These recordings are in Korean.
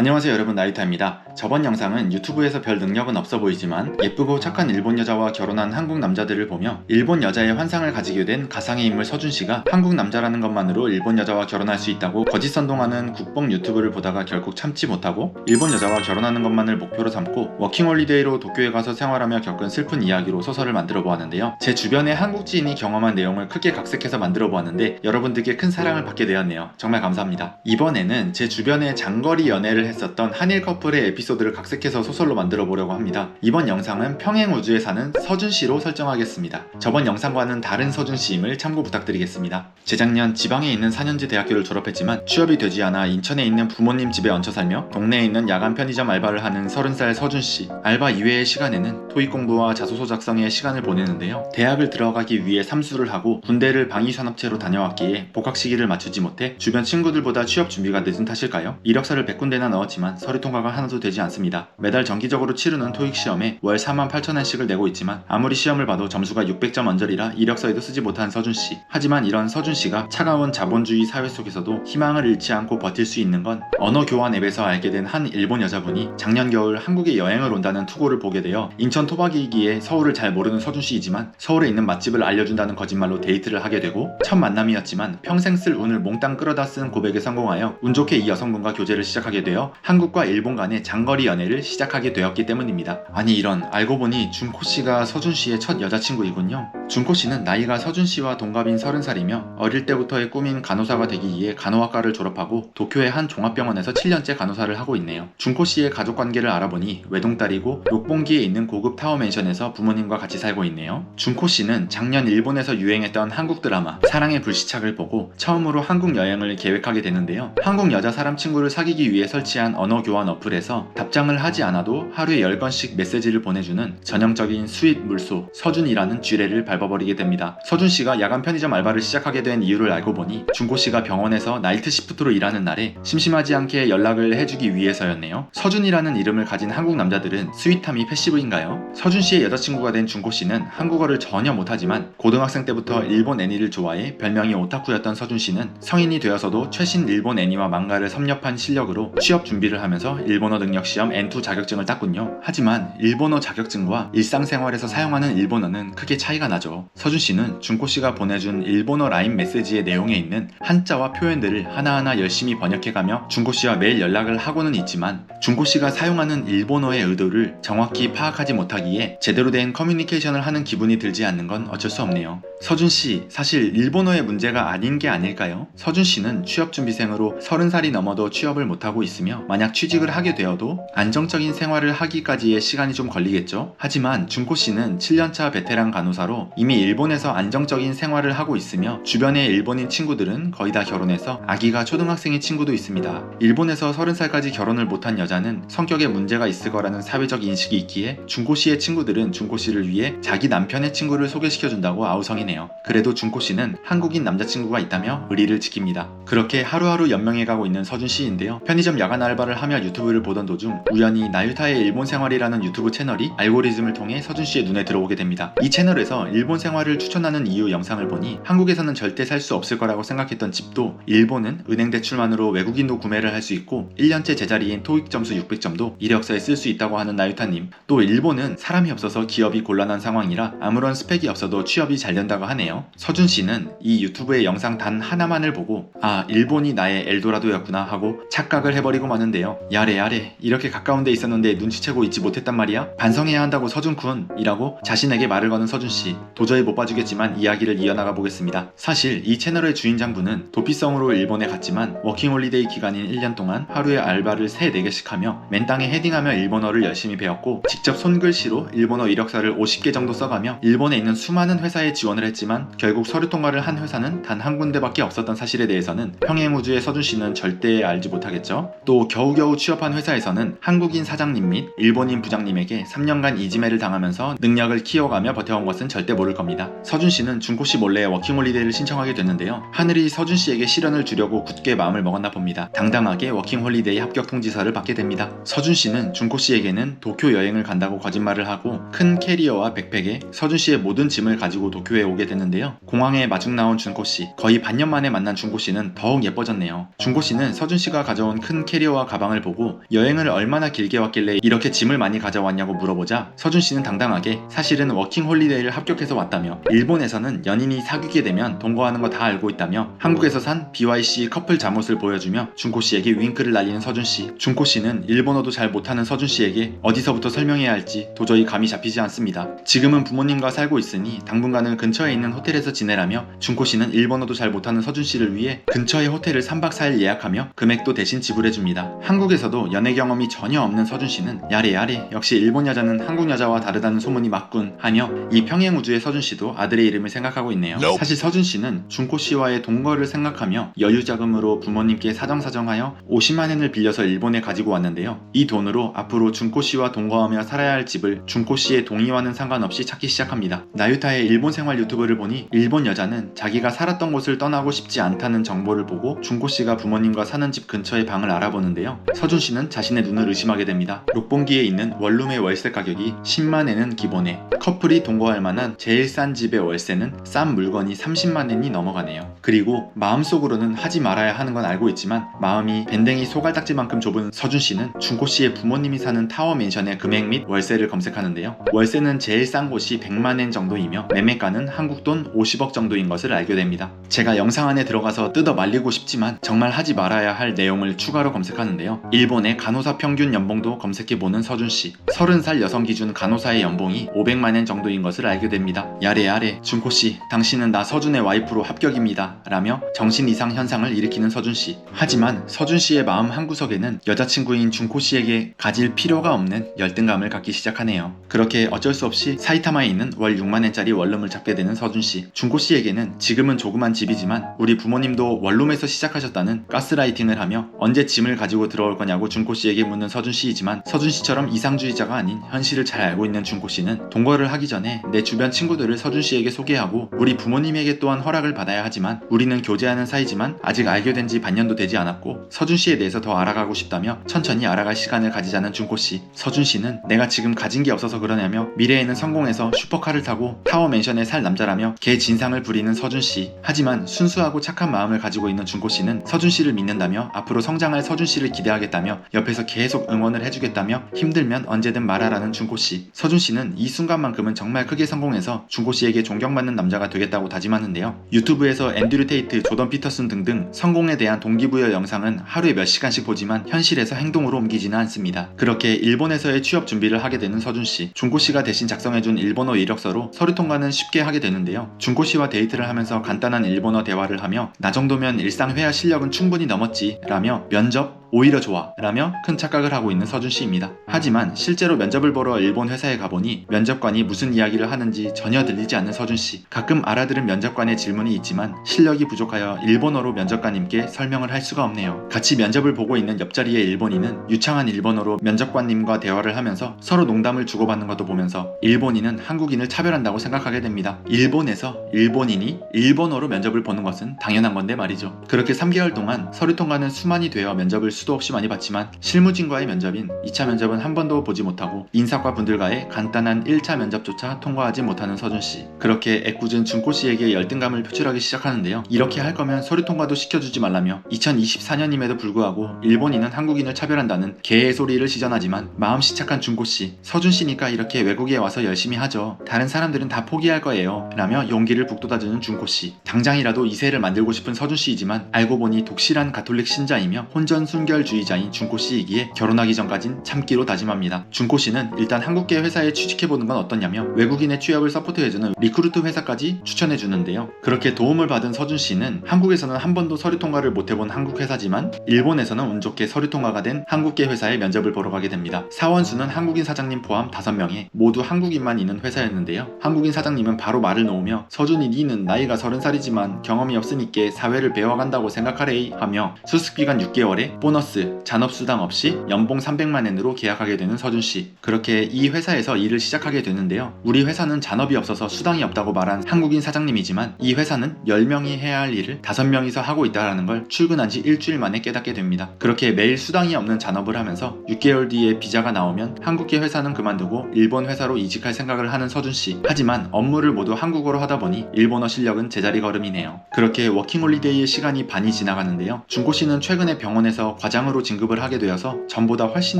안녕하세요 여러분, 나유타입니다. 저번 영상은 유튜브에서 별 능력은 없어 보이지만 예쁘고 착한 일본 여자와 결혼한 한국 남자들을 보며 일본 여자의 환상을 가지게 된 가상의 인물 서준씨가 한국 남자라는 것만으로 일본 여자와 결혼할 수 있다고 거짓 선동하는 국뽕 유튜브를 보다가 결국 참지 못하고 일본 여자와 결혼하는 것만을 목표로 삼고 워킹홀리데이로 도쿄에 가서 생활하며 겪은 슬픈 이야기로 소설을 만들어 보았는데요. 제 주변의 한국 지인이 경험한 내용을 크게 각색해서 만들어 보았는데 여러분들께 큰 사랑을 받게 되었네요. 정말 감사합니다. 이번에는 제 주변에 장거리 연애를 했었던 한일 커플의 에피소드를 각색해서 소설로 만들어 보려고 합니다. 이번 영상은 평행우주에 사는 서준씨로 설정하겠습니다. 저번 영상과는 다른 서준씨임을 참고 부탁드리겠습니다. 재작년 지방에 있는 4년제 대학교를 졸업했지만 취업이 되지 않아 인천에 있는 부모님 집에 얹혀 살며 동네에 있는 야간 편의점 알바를 하는 30살 서준씨. 알바 이외의 시간에는 토익 공부와 자소서 작성에 시간을 보내는데요. 대학을 들어가기 위해 삼수를 하고 군대를 방위산업체로 다녀왔기에 복학 시기를 맞추지 못해 주변 친구들보다 취업 준비가 늦은 탓일까요? 이력서를 100군데나 넣었지만 서류 통과가 하나도 되지 않습니다. 매달 정기적으로 치르는 토익 시험에 월 48,000원씩을 내고 있지만 아무리 시험을 봐도 점수가 600점 언저리라 이력서에도 쓰지 못한 서준씨. 하지만 이런 서준씨가 차가운 자본주의 사회 속에서도 희망을 잃지 않고 버틸 수 있는 건 언어 교환 앱에서 알게 된 한 일본 여자분이 작년 겨울 한국에 여행을 온다는 투고를 보게 되어 인천 토박이기에 서울을 잘 모르는 서준씨이지만 서울에 있는 맛집을 알려준다는 거짓말로 데이트를 하게 되고 첫 만남이었지만 평생 쓸 운을 몽땅 끌어다 쓴 고백에 성공하여 운 좋게 이 여성분과 교제를 시작하게 되어 한국과 일본 간의 장거리 연애를 시작하게 되었기 때문입니다. 아니 이런, 알고 보니 준코씨가 서준씨의 첫 여자친구이군요. 준코씨는 나이가 서준씨와 동갑인 30살이며 어릴 때부터의 꿈인 간호사가 되기 위해 간호학과를 졸업하고 도쿄의 한 종합병원에서 7년째 간호사를 하고 있네요. 준코씨의 가족관계를 알아보니 외동딸이고 록봉기에 있는 고급 타워맨션에서 부모님과 같이 살고 있네요. 준코씨는 작년 일본에서 유행했던 한국 드라마 사랑의 불시착을 보고 처음으로 한국 여행을 계획하게 되는데요. 한국 여자 사람 친구를 사귀기 위해 설치한 언어 교환 어플에서 답장을 하지 않아도 하루에 10건씩 메시지를 보내주는 전형적인 스윗 물소 서준이라는 쥐레를 밟아버리게 됩니다. 서준씨가 야간 편의점 알바를 시작하게 된 이유를 알고 보니 준코씨가 병원에서 나이트 시프트로 일하는 날에 심심하지 않게 연락을 해주기 위해서였네요. 서준이라는 이름을 가진 한국 남자들은 스윗함이 패시브인가요? 서준씨의 여자친구가 된 준코씨는 한국어를 전혀 못하지만 고등학생 때부터 일본 애니를 좋아해 별명이 오타쿠였던 서준씨는 성인이 되어서도 최신 일본 애니와 망가를 섭렵한 실력으로 취업 준비를 하면서 일본어 능력 시험 N2 자격증을 땄군요. 하지만 일본어 자격증과 일상생활에서 사용하는 일본어는 크게 차이가 나죠. 서준씨는 준코씨가 보내준 일본어 라인 메시지의 내용에 있는 한자와 표현들을 하나하나 열심히 번역해가며 준코씨와 매일 연락을 하고는 있지만 준코씨가 사용하는 일본어의 의도를 정확히 파악하지 못하기에 제대로 된 커뮤니케이션을 하는 기분이 들지 않는 건 어쩔 수 없네요. 서준씨, 사실 일본어의 문제가 아닌 게 아닐까요? 서준씨는 취업준비생으로 30살이 넘어도 취업을 못하고 있으며 만약 취직을 하게 되어도 안정적인 생활을 하기까지의 시간이 좀 걸리겠죠? 하지만 준코씨는 7년차 베테랑 간호사로 이미 일본에서 안정적인 생활을 하고 있으며 주변의 일본인 친구들은 거의 다 결혼해서 아기가 초등학생인 친구도 있습니다. 일본에서 30살까지 결혼을 못한 여자는 성격에 문제가 있을 거라는 사회적 인식이 있기에 준코씨의 친구들은 준코씨를 위해 자기 남편의 친구를 소개시켜준다고 아우성이네요. 그래도 준코씨는 한국인 남자친구가 있다며 의리를 지킵니다. 그렇게 하루하루 연명해가고 있는 서준씨인데요. 편의점 야간 알바를 하며 유튜브를 보던 도중 우연히 나유타의 일본 생활이라는 유튜브 채널이 알고리즘을 통해 서준씨의 눈에 들어오게 됩니다. 이 채널에서 일본 생활을 추천하는 이유 영상을 보니 한국에서는 절대 살 수 없을 거라고 생각했던 집도 일본은 은행 대출만으로 외국인도 구매를 할 수 있고 1년째 제자리인 토익 점수 600점도 이력서에 쓸 수 있다고 하는 나유타님, 또 일본은 사람이 없어서 기업이 곤란한 상황이라 아무런 스펙이 없어도 취업이 잘 된다고 하네요. 서준씨는 이 유튜브의 영상 단 하나만을 보고 아, 일본이 나의 엘도라도였구나 하고 착각을 해버리고 마는데요. 야래 이렇게 가까운 데 있었는데 눈치채고 있지 못했단 말이야? 반성해야 한다고 서준군 이라고 자신에게 말을 거는 서준씨. 도저히 못 봐주겠지만 이야기를 이어나가 보겠습니다. 사실 이 채널의 주인장분은 도피성으로 일본에 갔지만 워킹홀리데이 기간인 1년 동안 하루에 알바를 3-4개씩 하며 맨땅에 헤딩하며 일본어를 열심히 배웠고 직접 손글씨로 일본어 이력서를 50개 정도 써가며 일본에 있는 수많은 회사에 지원을 했지만 결국 서류 통과를 한 회사는 단 한 군데밖에 없었던 사실에 대해서는 평행우주의 서준씨는 절대 알지 못하겠죠. 또 겨우겨우 취업한 회사에서는 한국인 사장님 및 일본인 부장님에게 3년간 이지매를 당하면서 능력을 키워가며 버텨온 것은 절대 모를 겁니다. 서준씨는 준코씨 몰래 워킹홀리데이를 신청하게 됐는데요. 하늘이 서준씨에게 시련을 주려고 굳게 마음을 먹었나 봅니다. 당당하게 워킹홀리데이 합격 통지서를 받게 됩니다. 서준씨는 준코씨에게는 도쿄 여행을 간다고 거짓말을 하고 큰 캐리어와 백팩에 서준씨의 모든 짐을 가지고 도쿄에 오게 되는데요. 공항에 마중 나온 준코씨, 거의 반년 만에 만난 준코씨는 더욱 예뻐졌네요. 준코씨는 서준씨가 가져온 큰 캐리어 손수레와 가방을 보고 여행을 얼마나 길게 왔길래 이렇게 짐을 많이 가져왔냐고 물어보자 서준 씨는 당당하게 사실은 워킹 홀리데이를 합격해서 왔다며 일본에서는 연인이 사귀게 되면 동거하는 거 다 알고 있다며 한국에서 산 BYC 커플 잠옷을 보여주며 준코 씨에게 윙크를 날리는 서준 씨. 준코 씨는 일본어도 잘 못하는 서준 씨에게 어디서부터 설명해야 할지 도저히 감이 잡히지 않습니다. 지금은 부모님과 살고 있으니 당분간은 근처에 있는 호텔에서 지내라며 준코 씨는 일본어도 잘 못하는 서준 씨를 위해 근처의 호텔을 3박 4일 예약하며 금액도 대신 지불해줍니다. 한국에서도 연애 경험이 전혀 없는 서준 씨는 야래야래 역시 일본 여자는 한국 여자와 다르다는 소문이 맞군 하며 이 평행 우주의 서준 씨도 아들의 이름을 생각하고 있네요. 사실 서준 씨는 준코 씨와의 동거를 생각하며 여유 자금으로 부모님께 사정사정하여 50만 엔을 빌려서 일본에 가지고 왔는데요. 이 돈으로 앞으로 준코 씨와 동거하며 살아야 할 집을 준코 씨의 동의와는 상관없이 찾기 시작합니다. 나유타의 일본 생활 유튜브를 보니 일본 여자는 자기가 살았던 곳을 떠나고 싶지 않다는 정보를 보고 준코 씨가 부모님과 사는 집 근처의 방을 알아보는데요. 서준 씨는 자신의 눈을 의심하게 됩니다. 록봉기에 있는 원룸의 월세 가격이 10만 엔은 기본에 커플이 동거할 만한 제일 싼 집의 월세는 싼 물건이 30만 엔이 넘어가네요. 그리고 마음속으로는 하지 말아야 하는 건 알고 있지만 마음이 밴댕이 소갈딱지만큼 좁은 서준 씨는 준코 씨의 부모님이 사는 타워 맨션의 금액 및 월세를 검색하는데요. 월세는 제일 싼 곳이 100만 엔 정도이며 매매가는 한국 돈 50억 정도인 것을 알게 됩니다. 제가 영상 안에 들어가서 뜯어 말리고 싶지만 정말 하지 말아야 할 내용을 추가로 검색하는데요. 일본의 간호사 평균 연봉도 검색해보는 서준 씨. 30살 여성 기준 간호사의 연봉이 500만 엔 정도인 것을 알게 됩니다. 야래 준코 씨, 당신은 나 서준의 와이프로 합격입니다 라며 정신 이상 현상을 일으키는 서준 씨. 하지만 서준 씨의 마음 한구석에는 여자친구인 준코 씨에게 가질 필요가 없는 열등감을 갖기 시작하네요. 그렇게 어쩔 수 없이 사이타마에 있는 월 6만 엔짜리 원룸을 잡게 되는 서준 씨. 준코 씨에게는 지금은 조그만 집이지만 우리 부모님도 원룸에서 시작하셨다는 가스라이팅을 하며 언제 짐을 가지고 들어올 거냐고 준코 씨에게 묻는 서준 씨이지만 서준 씨처럼 이상주의자가 아닌 현실을 잘 알고 있는 준코 씨는 동거를 하기 전에 내 주변 친구들을 서준 씨에게 소개하고 우리 부모님에게 또한 허락을 받아야 하지만 우리는 교제하는 사이지만 아직 알게 된 지 반년도 되지 않았고 서준 씨에 대해서 더 알아가고 싶다며 천천히 알아갈 시간을 가지자는 준코 씨. 서준 씨는 내가 지금 가진 게 없어서 그러냐며 미래에는 성공해서 슈퍼카를 타고 타워 맨션에 살 남자라며 개 진상을 부리는 서준 씨. 하지만 순수하고 착한 마음을 가지고 있는 준코 씨는 서준 씨를 믿는다며 앞으로 성장할 서준 씨를 기대하겠다며 옆에서 계속 응원을 해주겠다며 힘들면 언제든 말하라는 준코 씨. 서준 씨는 이 순간만큼은 정말 크게 성공해서 준코 씨에게 존경받는 남자가 되겠다고 다짐하는데요. 유튜브에서 앤드류 테이트, 조던 피터슨 등등 성공에 대한 동기부여 영상은 하루에 몇 시간씩 보지만 현실에서 행동으로 옮기지는 않습니다. 그렇게 일본에서의 취업 준비를 하게 되는 서준 씨. 준코 씨가 대신 작성해준 일본어 이력서로 서류 통과는 쉽게 하게 되는데요. 준코 씨와 데이트를 하면서 간단한 일본어 대화를 하며 나 정도면 일상 회화 실력은 충분히 넘었지 라며 면접 오히려 좋아 라며 큰 착각을 하고 있는 서준 씨입니다. 하지만 실제로 면접을 보러 일본 회사에 가보니 면접관이 무슨 이야기를 하는지 전혀 들리지 않는 서준 씨. 가끔 알아들은 면접관의 질문이 있지만 실력이 부족하여 일본어로 면접관님께 설명을 할 수가 없네요. 같이 면접을 보고 있는 옆자리의 일본인은 유창한 일본어로 면접관님과 대화를 하면서 서로 농담을 주고받는 것도 보면서 일본인은 한국인을 차별한다고 생각하게 됩니다. 일본에서 일본인이 일본어로 면접을 보는 것은 당연한 건데 말이죠. 그렇게 3개월 동안 서류 통과는 수만이 되어 면접을 수도 없이 많이 봤지만 실무진과의 면접인 2차 면접은 한 번도 보지 못하고 인사과 분들과의 간단한 1차 면접조차 통과하지 못하는 서준 씨. 그렇게 애꿎은 준코 씨에게 열등감을 표출하기 시작하는데요. 이렇게 할 거면 서류 통과도 시켜주지 말라며 2024년임에도 불구하고 일본인은 한국인을 차별한다는 개의 소리를 시전하지만 마음씨 착한 준코 씨. 서준 씨니까 이렇게 외국에 와서 열심히 하죠. 다른 사람들은 다 포기할 거예요 라며 용기를 북돋아주는 준코 씨. 당장이라도 2세를 만들고 싶은 서준 씨이지만 알고 보니 독실한 가톨릭 신자이며 혼전 순결주의자인 준코 씨이기에 결혼하기 전까진 참기로 다짐합니다. 준코 씨는 일단 한국계 회사에 취직해보는 건 어떠냐며 외국인의 취업을 서포트해주는 리크루트 회사까지 추천해주는데요. 그렇게 도움을 받은 서준 씨는 한국에서는 한 번도 서류 통과를 못해본 한국 회사지만 일본에서는 운 좋게 서류 통과가 된 한국계 회사에 면접을 보러 가게 됩니다. 사원수는 한국인 사장님 포함 5명에 모두 한국인만 있는 회사였는데요. 한국인 사장님은 바로 말을 놓으며 서준이 니는 나이가 30살이지만 경험이 없으니까 사회를 배워간다고 생각하래 하며 수습기간 6개월에 보너스, 잔업수당 없이 연봉 300만 엔으로 계약하게 되는 서준 씨. 그렇게 이 회사에서 일을 시작하게 되는데요. 우리 회사는 잔업이 없어서 수당이 없다고 말한 한국인 사장님이지만 이 회사는 10명이 해야 할 일을 5명이서 하고 있다는 걸 출근한 지 일주일 만에 깨닫게 됩니다. 그렇게 매일 수당이 없는 잔업을 하면서 6개월 뒤에 비자가 나오면 한국계 회사는 그만두고 일본 회사로 이직할 생각을 하는 서준 씨. 하지만 업무를 모두 한국어로 하다 보니 일본어 실력은 제자리 걸음이네요. 그렇게 워킹홀리데이의 시간이 반이 지나가는데요. 준코 씨는 최근에 병원에서 과장으로 진급을 하게 되어서 전보다 훨씬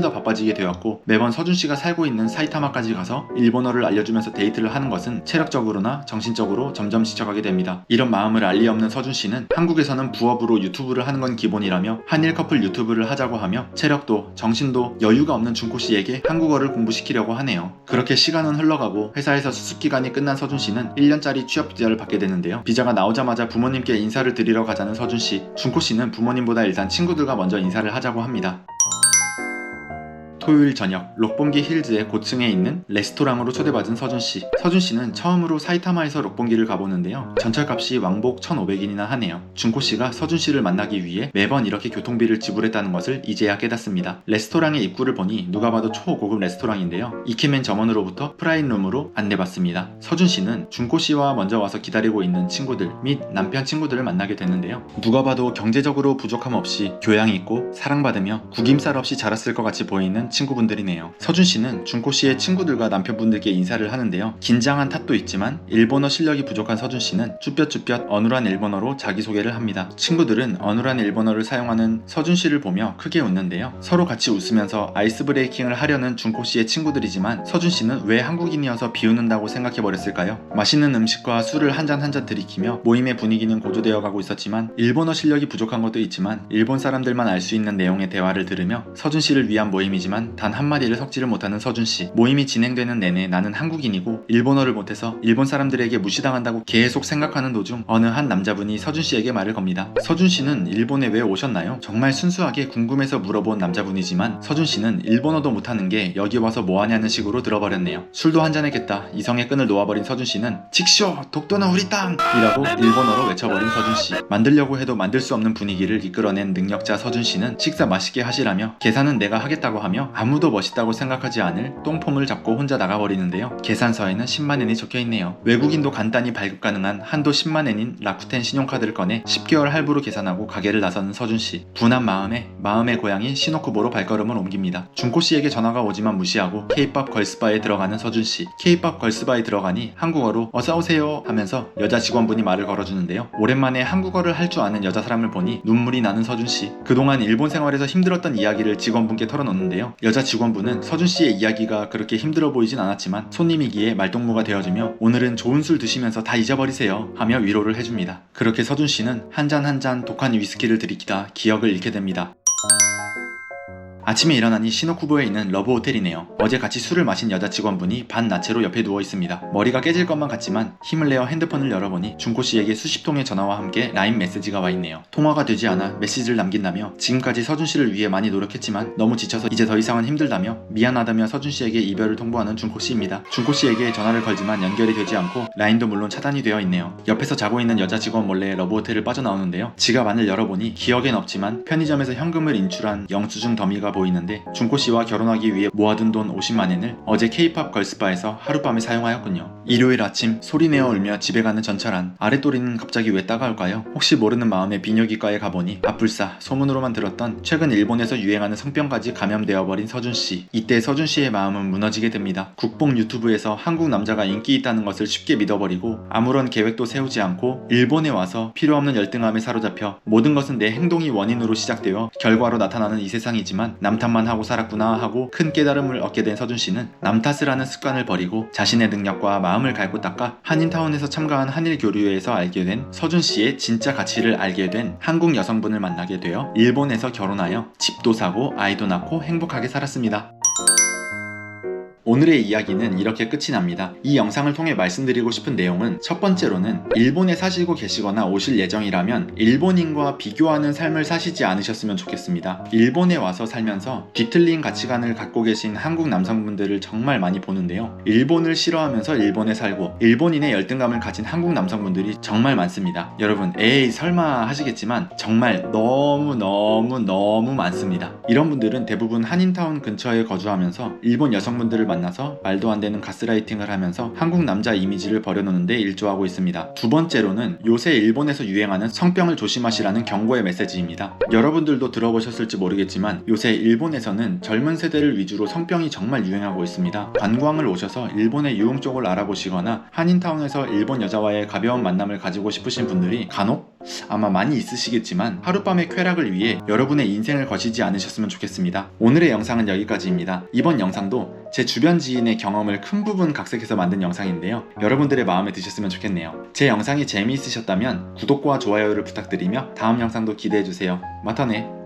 더 바빠지게 되었고, 매번 서준씨가 살고 있는 사이타마까지 가서 일본어를 알려주면서 데이트를 하는 것은 체력적으로나 정신적으로 점점 지쳐가게 됩니다. 이런 마음을 알 리 없는 서준씨는 한국에서는 부업으로 유튜브를 하는 건 기본이라며 한일 커플 유튜브를 하자고 하며 체력도 정신도 여유가 없는 준코씨에게 한국어를 공부시키려고 하네요. 그렇게 시간은 흘러가고 회사에서 수습기간이 끝난 서준씨는 1년짜리 취업 비자를 받게 되는데요. 비자가 나오자마자 부모님께 인사를 드리러 가자는 서준씨, 준코씨는 부모님보다 일단 친구들과 먼저 인사를 하자고 합니다. 토요일 저녁, 록봉기 힐즈의 고층에 있는 레스토랑으로 초대받은 서준씨. 서준씨는 처음으로 사이타마에서 록봉기를 가보는데요. 전철값이 왕복 1,500인이나 하네요. 준코씨가 서준씨를 만나기 위해 매번 이렇게 교통비를 지불했다는 것을 이제야 깨닫습니다. 레스토랑의 입구를 보니 누가 봐도 초고급 레스토랑인데요. 이케맨 점원으로부터 프라임룸으로 안내받습니다. 서준씨는 준코씨와 먼저 와서 기다리고 있는 친구들 및 남편 친구들을 만나게 되는데요. 누가 봐도 경제적으로 부족함 없이 교양 있고 사랑받으며 구김살 없이 자랐을 것 같이 보이는 친구분들이네요. 서준씨는 준코씨의 친구들과 남편분들께 인사를 하는데요. 긴장한 탓도 있지만 일본어 실력이 부족한 서준씨는 쭈뼛쭈뼛 어눌한 일본어로 자기소개를 합니다. 친구들은 어눌한 일본어를 사용하는 서준씨를 보며 크게 웃는데요. 서로 같이 웃으면서 아이스 브레이킹을 하려는 준코씨의 친구들이지만 서준씨는 왜 한국인이어서 비웃는다고 생각해버렸을까요? 맛있는 음식과 술을 한 잔 한 잔 들이키며 모임의 분위기는 고조되어 가고 있었지만 일본어 실력이 부족한 것도 있지만 일본 사람들만 알 수 있는 내용의 대화를 들으며 서준씨를 위한 모임이지만 단 한마디를 섞지를 못하는 서준씨. 모임이 진행되는 내내 나는 한국인이고 일본어를 못해서 일본 사람들에게 무시당한다고 계속 생각하는 도중 어느 한 남자분이 서준씨에게 말을 겁니다. 서준씨는 일본에 왜 오셨나요? 정말 순수하게 궁금해서 물어본 남자분이지만 서준씨는 일본어도 못하는 게 여기 와서 뭐하냐는 식으로 들어버렸네요. 술도 한잔했겠다 이성의 끈을 놓아버린 서준씨는 직쇼! 독도는 우리 땅! 이라고 일본어로 외쳐버린 서준씨. 만들려고 해도 만들 수 없는 분위기를 이끌어낸 능력자 서준씨는 식사 맛있게 하시라며 계산은 내가 하겠다고 하며 아무도 멋있다고 생각하지 않을 똥폼을 잡고 혼자 나가버리는데요. 계산서에는 10만엔이 적혀있네요. 외국인도 간단히 발급 가능한 한도 10만엔인 라쿠텐 신용카드를 꺼내 10개월 할부로 계산하고 가게를 나서는 서준씨. 분한 마음의 고향인 시노쿠보로 발걸음을 옮깁니다. 준코씨에게 전화가 오지만 무시하고 K-POP 걸스바에 들어가는 서준씨. K-POP 걸스바에 들어가니 한국어로 어서오세요 하면서 여자 직원분이 말을 걸어주는데요. 오랜만에 한국어를 할 줄 아는 여자 사람을 보니 눈물이 나는 서준씨. 그동안 일본 생활에서 힘들었던 이야기를 직원분께 털어놓는데요. 여자 직원분은 서준씨의 이야기가 그렇게 힘들어 보이진 않았지만 손님이기에 말동무가 되어주며 오늘은 좋은 술 드시면서 다 잊어버리세요 하며 위로를 해줍니다. 그렇게 서준씨는 한 잔 한 잔 독한 위스키를 들이키다 기억을 잃게 됩니다. 아침에 일어나니 시노쿠보에 있는 러브 호텔이네요. 어제 같이 술을 마신 여자 직원분이 반나체로 옆에 누워 있습니다. 머리가 깨질 것만 같지만 힘을 내어 핸드폰을 열어보니 준코씨에게 수십 통의 전화와 함께 라인 메시지가 와 있네요. 통화가 되지 않아 메시지를 남긴다며 지금까지 서준씨를 위해 많이 노력했지만 너무 지쳐서 이제 더 이상은 힘들다며 미안하다며 서준씨에게 이별을 통보하는 준코씨입니다. 준코씨에게 전화를 걸지만 연결이 되지 않고 라인도 물론 차단이 되어 있네요. 옆에서 자고 있는 여자 직원 몰래 러브 호텔을 빠져나오는데요. 지갑 안을 열어보니 기억엔 없지만 편의점에서 현금을 인출한 영수증 더미가 보이는데 준코씨와 결혼하기 위해 모아둔 돈 50만엔을 어제 K-POP 걸스바에서 하룻밤에 사용하였군요. 일요일 아침 소리내어 울며 집에 가는 전철 안. 아랫도리는 갑자기 왜 따가울까요? 혹시 모르는 마음에 비뇨기과에 가보니 아뿔싸 소문으로만 들었던 최근 일본에서 유행하는 성병까지 감염되어버린 서준씨. 이때 서준씨의 마음은 무너지게 됩니다. 국뽕 유튜브에서 한국 남자가 인기 있다는 것을 쉽게 믿어버리고 아무런 계획도 세우지 않고 일본에 와서 필요없는 열등함에 사로잡혀 모든 것은 내 행동이 원인으로 시작되어 결과로 나타나는 이 세상이지만 남 탓만 하고 살았구나 하고 큰 깨달음을 얻게 된 서준씨는 남 탓을 하는 습관을 버리고 자신의 능력과 마음을 갈고 닦아 한인타운에서 참가한 한일 교류회에서 알게 된 서준씨의 진짜 가치를 알게 된 한국 여성분을 만나게 되어 일본에서 결혼하여 집도 사고 아이도 낳고 행복하게 살았습니다. 오늘의 이야기는 이렇게 끝이 납니다. 이 영상을 통해 말씀드리고 싶은 내용은 첫 번째로는 일본에 사시고 계시거나 오실 예정이라면 일본인과 비교하는 삶을 사시지 않으셨으면 좋겠습니다. 일본에 와서 살면서 뒤틀린 가치관을 갖고 계신 한국 남성분들을 정말 많이 보는데요. 일본을 싫어하면서 일본에 살고 일본인의 열등감을 가진 한국 남성분들이 정말 많습니다. 여러분 에이 설마 하시겠지만 정말 너무 많습니다. 이런 분들은 대부분 한인타운 근처에 거주하면서 일본 여성분들을 만나서 말도 안 되는 가스라이팅을 하면서 한국 남자 이미지를 버려놓는데 일조하고 있습니다. 두 번째로는 요새 일본에서 유행하는 성병을 조심하시라는 경고의 메시지입니다. 여러분들도 들어보셨을지 모르겠지만 요새 일본에서는 젊은 세대를 위주로 성병이 정말 유행하고 있습니다. 관광을 오셔서 일본의 유흥 쪽을 알아보시거나 한인타운에서 일본 여자와의 가벼운 만남을 가지고 싶으신 분들이 간혹 아마 많이 있으시겠지만 하룻밤의 쾌락을 위해 여러분의 인생을 거시지 않으셨으면 좋겠습니다. 오늘의 영상은 여기까지입니다. 이번 영상도 제 주변 지인의 경험을 큰 부분 각색해서 만든 영상인데요. 여러분들의 마음에 드셨으면 좋겠네요. 제 영상이 재미있으셨다면 구독과 좋아요를 부탁드리며 다음 영상도 기대해주세요. 마타네.